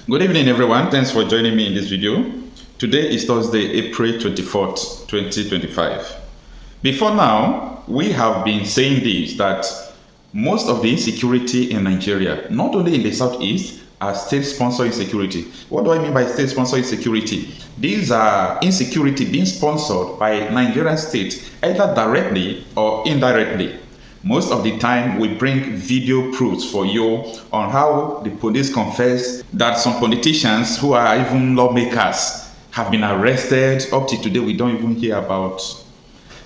Good evening, everyone. Thanks for joining me in this video. Today is Thursday, April 24th, 2025. Before now, we have been saying this, that most of the insecurity in Nigeria, not only in the southeast, are state-sponsored insecurity. What do I mean by state-sponsored insecurity? These are insecurity being sponsored by Nigerian state, either directly or indirectly. Most of the time, we bring video proofs for you on how the police confess that some politicians who are even lawmakers have been arrested. Up to today, we don't even hear about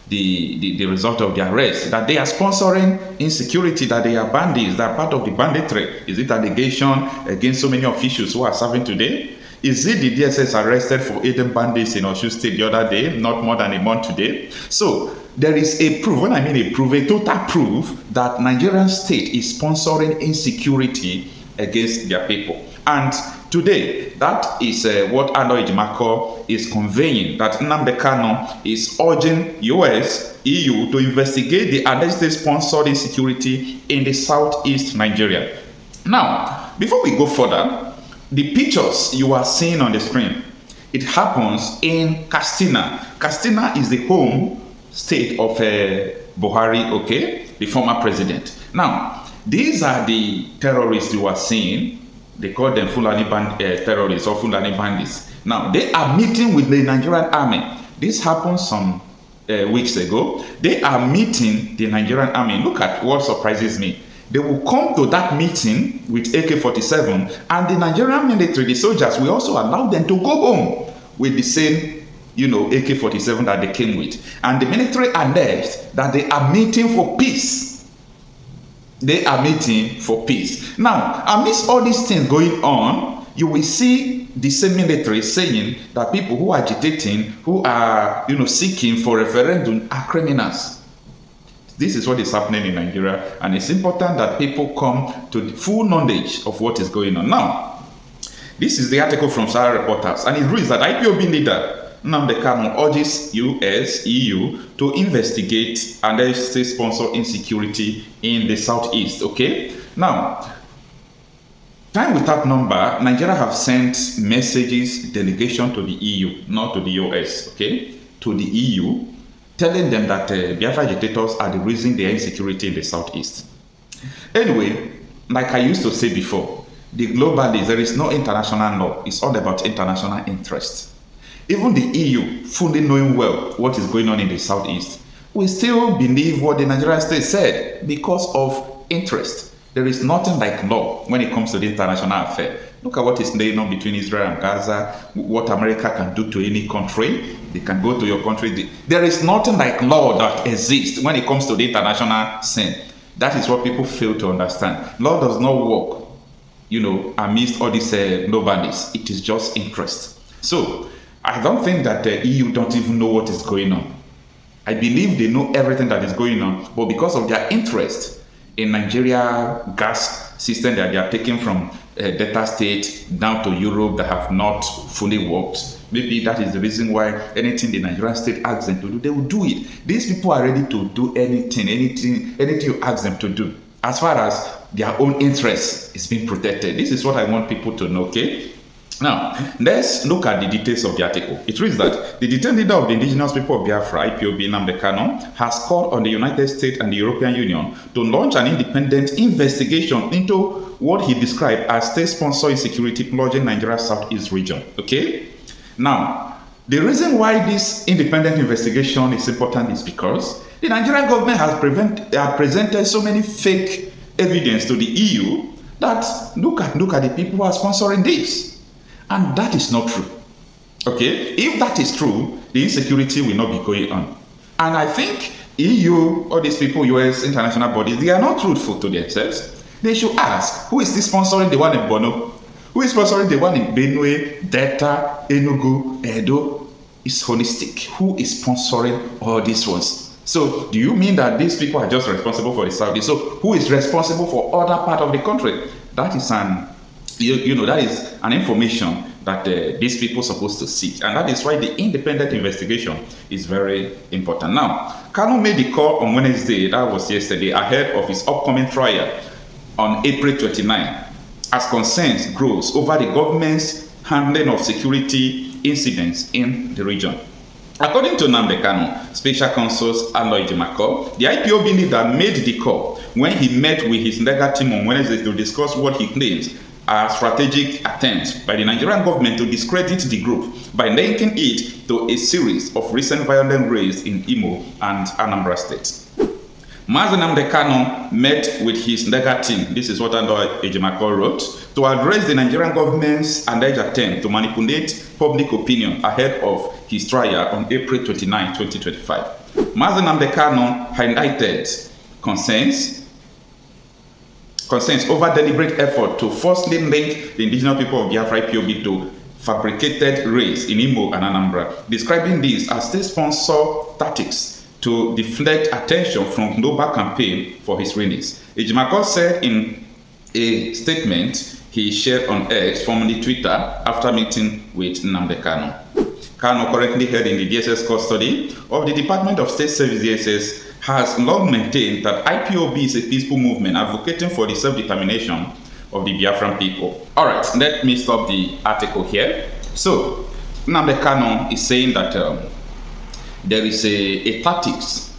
the result of the arrest, that they are sponsoring insecurity, that they are bandits, that are part of the banditry. Is it allegation against so many officials who are serving today? Is it the DSS arrested for aiding bandits in Osun State the other day, not more than a month today? So there is a proof, when I mean a proof, a total proof that Nigerian state is sponsoring insecurity against their people. And today, that is what Aloy Jimako is conveying, that Nnamdi Kanu is urging US, EU to investigate the alleged sponsored insecurity in the southeast Nigeria. Now, before we go further, the pictures you are seeing on the screen, it happens in Katsina. Katsina is the home state of Buhari, okay, the former president. Now, these are the terrorists you are seeing. They call them Fulani terrorists or Fulani bandits. Now, they are meeting with the Nigerian army. This happened some weeks ago. They are meeting the Nigerian army. Look at what surprises me. They will come to that meeting with AK-47, and the Nigerian military, the soldiers, will also allow them to go home with the same, AK-47 that they came with. And the military alleged that they are meeting for peace. They are meeting for peace. Now, amidst all these things going on, you will see the same military saying that people who are agitating, who are, seeking for referendum are criminals. This is what is happening in Nigeria, and it's important that people come to the full knowledge of what is going on. Now, this is the article from Sowore Reporters, and it reads that IPOB leader Nnamdi Kanu urges US, EU to investigate and state-sponsored insecurity in the southeast. Okay, now, time without number, Nigeria have sent messages, delegation to the EU, not to the US, okay, to the EU, telling them that Biafra agitators are the reason there is insecurity in the southeast. Anyway, like I used to say before, the globalists, there is no international law. It's all about international interest. Even the EU, fully knowing well what is going on in the southeast, we still believe what the Nigerian state said because of interest. There is nothing like law when it comes to the international affair. Look at what is going on between Israel and Gaza, what America can do to any country. They can go to your country. There is nothing like law that exists when it comes to the international scene. That is what people fail to understand. Law does not work, amidst all these globalists. It is just interest. So, I don't think that the EU don't even know what is going on. I believe they know everything that is going on, but because of their interest in Nigeria gas system that they are taking from Delta State down to Europe that have not fully worked. Maybe that is the reason why anything the Nigerian state asks them to do, they will do it. These people are ready to do anything you ask them to do, as far as their own interest is being protected. This is what I want people to know, okay? Now, let's look at the details of the article. It reads that the detained leader of the indigenous people of Biafra, IPOB, Nnamdi Kanu, has called on the United States and the European Union to launch an independent investigation into what he described as state-sponsored insecurity plunging Nigeria's southeast region. Okay? Now, the reason why this independent investigation is important is because the Nigerian government has presented so many fake evidence to the EU that look at the people who are sponsoring this. And that is not true. Okay? If that is true, the insecurity will not be going on. And I think EU, all these people, US, international bodies, they are not truthful to themselves. They should ask, who is this sponsoring the one in Bono? Who is sponsoring the one in Benue, Delta, Enugu, Edo? It's holistic. Who is sponsoring all these ones? So, do you mean that these people are just responsible for the Saudi? So, who is responsible for other part of the country? That is that is an information that these people are supposed to seek. And that is why the independent investigation is very important. Now, Kanu made the call on Wednesday, that was yesterday, ahead of his upcoming trial on April 29. as concerns grows over the government's handling of security incidents in the region. According to Nnamdi Kanu, Special Counsel's Aloy Ebuka, the IPOB leader made the call when he met with his legal team on Wednesday to discuss what he claims are strategic attempts by the Nigerian government to discredit the group by linking it to a series of recent violent raids in Imo and Anambra states. Nnamdi Kanu met with his legal team, this is what Aloy Ebuka wrote, to address the Nigerian government's alleged attempt to manipulate public opinion ahead of his trial on April 29, 2025. Nnamdi Kanu highlighted concerns over deliberate effort to falsely link the indigenous people of Biafra IPOB to fabricated raids in Imo and Anambra, describing these as state-sponsored tactics to deflect attention from global campaign for his release. Ebuka said in a statement he shared on X, formerly Twitter, after meeting with Nnamdi Kanu. Kanu, currently held in the DSS custody of the Department of State Service DSS, has long maintained that IPOB is a peaceful movement advocating for the self-determination of the Biafran people. All right, let me stop the article here. So, Nnamdi Kanu is saying that there is a tactics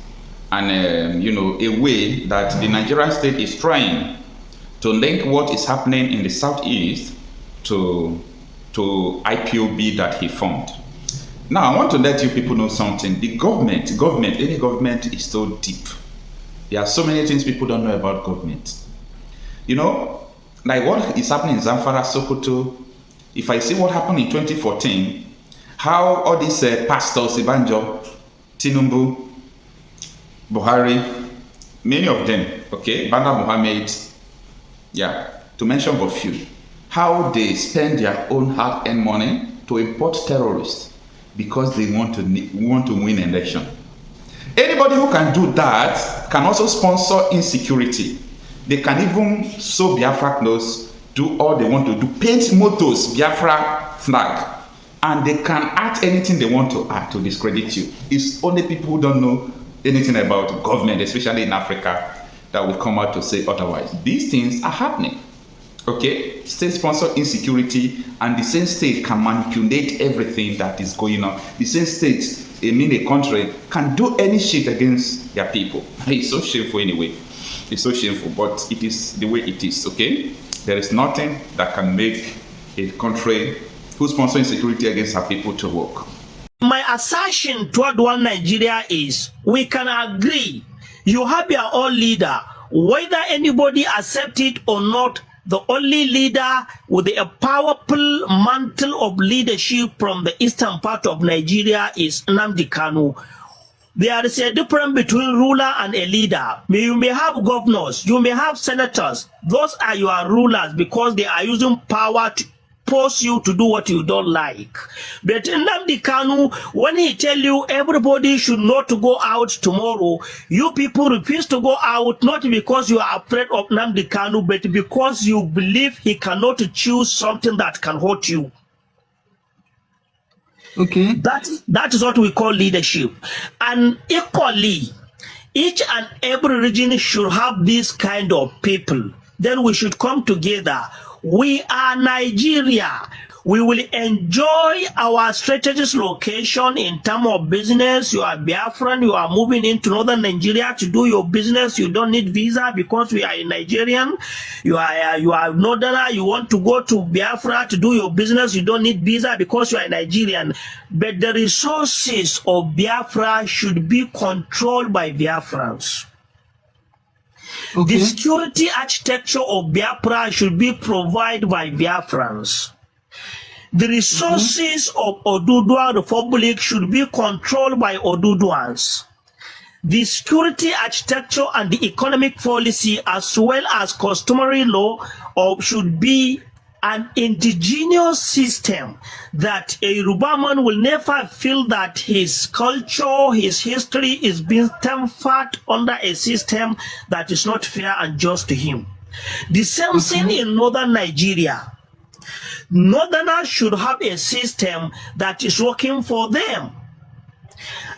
and a way that the Nigerian state is trying to link what is happening in the southeast to IPOB that he formed. Now, I want to let you people know something. The government, any government is so deep. There are so many things people don't know about government. You know, like what is happening in Zamfara, Sokoto. If I see what happened in 2014, how all these pastors, Ibanjo, Tinubu, Buhari, many of them, okay, Banda Mohammed, yeah, to mention but few, how they spend their own hard-earned money to import terrorists because they want to win an election. Anybody who can do that can also sponsor insecurity. They can even sew Biafra clothes, do all they want to do, paint mottos, Biafra flag, and they can act anything they want to act to discredit you. It's only people who don't know anything about government, especially in Africa, that will come out to say otherwise. These things are happening. Okay, state-sponsored insecurity, and the same state can manipulate everything that is going on. The same state, a country, can do any shit against their people. It's so shameful anyway. It's so shameful, but it is the way it is, okay? There is nothing that can make a country who sponsors insecurity against her people to work. My assertion toward one Nigeria is, we can agree, you have your own leader, whether anybody accepts it or not. The only leader with a powerful mantle of leadership from the eastern part of Nigeria is Nnamdi Kanu. There is a difference between ruler and a leader. You may have governors, you may have senators. Those are your rulers because they are using power to force you to do what you don't like. But Nnamdi Kanu, when he tell you everybody should not go out tomorrow, you people refuse to go out, not because you are afraid of Nnamdi Kanu, but because you believe he cannot choose something that can hurt you. Okay. That is what we call leadership. And equally, each and every region should have this kind of people. Then we should come together. We are Nigeria. We will enjoy our strategic location in terms of business. You are Biafran, you are moving into northern Nigeria to do your business. You don't need visa because we are a Nigerian. You are northerner, you want to go to Biafra to do your business. You don't need visa because you are a Nigerian. But the resources of Biafra should be controlled by Biafrans. Okay. The security architecture of Biafra should be provided by Biafrans. The resources of Oduduwa Republic should be controlled by Oduduwans. The security architecture and the economic policy as well as customary law should be an indigenous system that a Yoruba man will never feel that his culture, his history is being tampered under a system that is not fair and just to him. The same thing in northern Nigeria. Northerners should have a system that is working for them.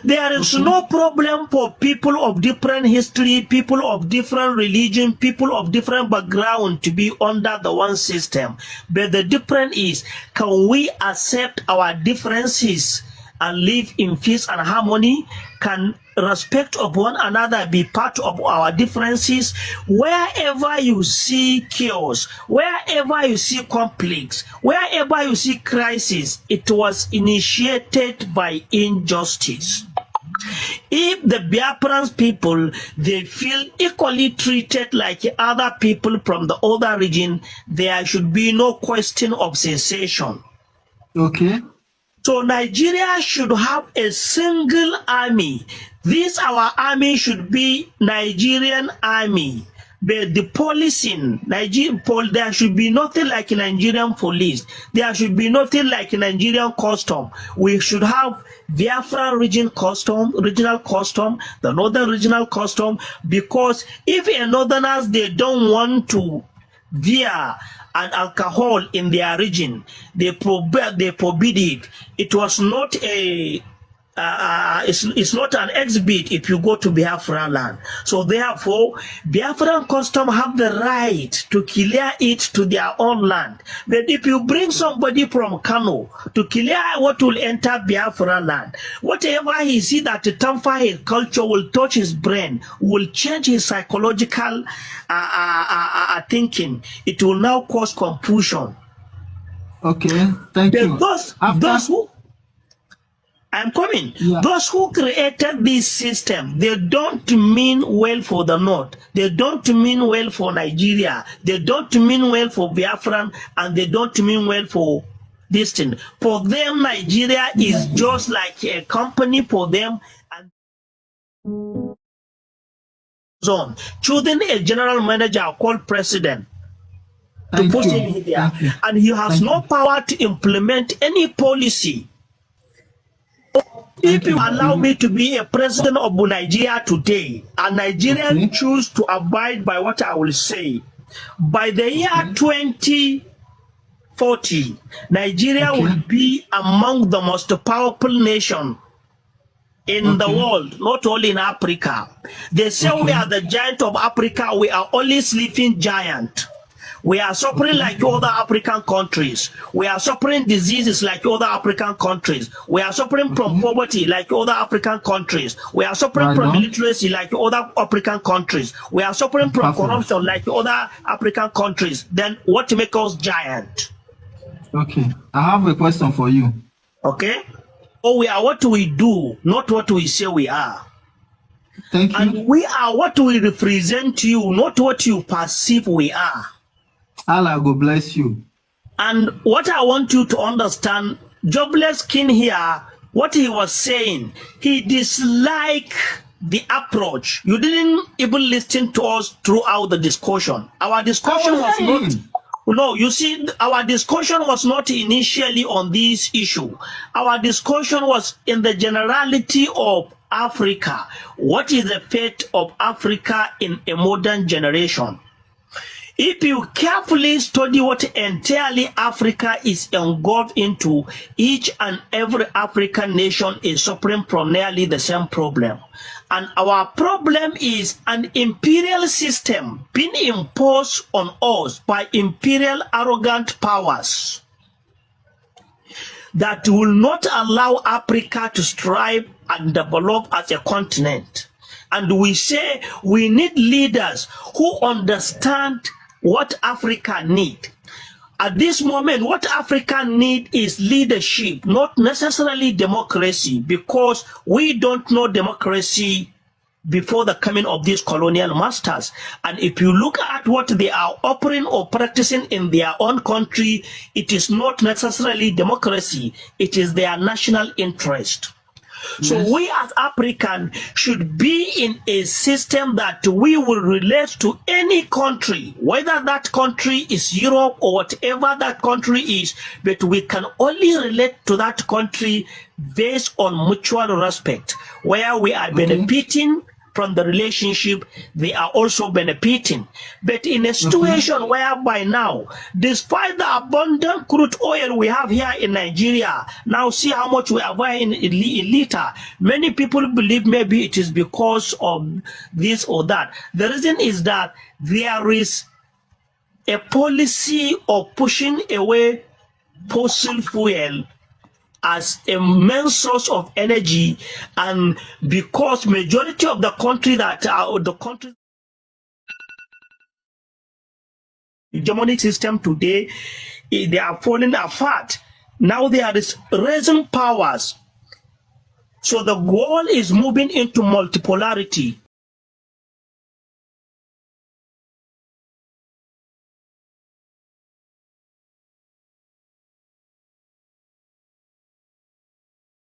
There is no problem for people of different history, people of different religion, people of different background to be under the one system. But the difference is, can we accept our differences and live in peace and harmony? Can respect of one another be part of our differences? Wherever you see chaos, wherever you see conflicts, wherever you see crisis, it was initiated by injustice. If the Biafran people, they feel equally treated like other people from the other region, there should be no question of cessation. Okay. So Nigeria should have a single army. This our army should be Nigerian army. But the policing, there should be nothing like Nigerian police. There should be nothing like Nigerian custom. We should have Biafra regional custom, the northern regional custom, because if a northerners, they don't want to beer and alcohol in their region, they forbid it. It was not a it's not an exhibit if you go to Biafra land. So therefore, Biafran custom have the right to clear it to their own land. But if you bring somebody from Kanu to clear what will enter Biafra land, whatever he see that to tamper his culture will touch his brain, will change his psychological thinking, it will now cause confusion. Okay, thank you. Those who I'm coming. Yeah. Those who created this system, they don't mean well for the North. They don't mean well for Nigeria. They don't mean well for Biafran, and they don't mean well for this thing. For them, Nigeria is just like a company for them. And zone, choosing a general manager called president to push him there. And he has no power to implement any policy. If you allow me to be a president of Nigeria today, and Nigerians choose to abide by what I will say, by the year 2040, Nigeria will be among the most powerful nations in the world, not only in Africa. They say we are the giant of Africa. We are only sleeping giant. We are suffering like other African countries. We are suffering diseases like other African countries. We are suffering from poverty like other African countries. We are suffering from illiteracy like other African countries. We are suffering from corruption like other African countries. Then what makes us giant? Okay, I have a question for you. Okay? Oh, we are what we do, not what we say we are. Thank you. And we are what we represent to you, not what you perceive we are. Allah go bless you. And what I want you to understand, Jobless King here, what he was saying, he disliked the approach. You didn't even listen to us throughout the discussion. Our discussion was not, no, you see, our discussion was not initially on this issue. Our discussion was in the generality of Africa. What is the fate of Africa in a modern generation? If you carefully study what entirely Africa is engulfed into, each and every African nation is suffering from nearly the same problem. And our problem is an imperial system being imposed on us by imperial arrogant powers that will not allow Africa to strive and develop as a continent. And we say we need leaders who understand what Africa needs. At this moment, what Africa needs is leadership, not necessarily democracy, because we don't know democracy before the coming of these colonial masters. And if you look at what they are offering or practicing in their own country, it is not necessarily democracy, it is their national interest. So we as Africans should be in a system that we will relate to any country, whether that country is Europe or whatever that country is, but we can only relate to that country based on mutual respect, where we are benefiting from the relationship, they are also benefiting. But in a situation whereby now, despite the abundant crude oil we have here in Nigeria, now see how much we are buying in liter. Many people believe maybe it is because of this or that. The reason is that there is a policy of pushing away fossil fuel as a main source of energy, and because majority of the country that are the country hegemonic system today, they are falling apart. Now there is rising powers. So the goal is moving into multipolarity.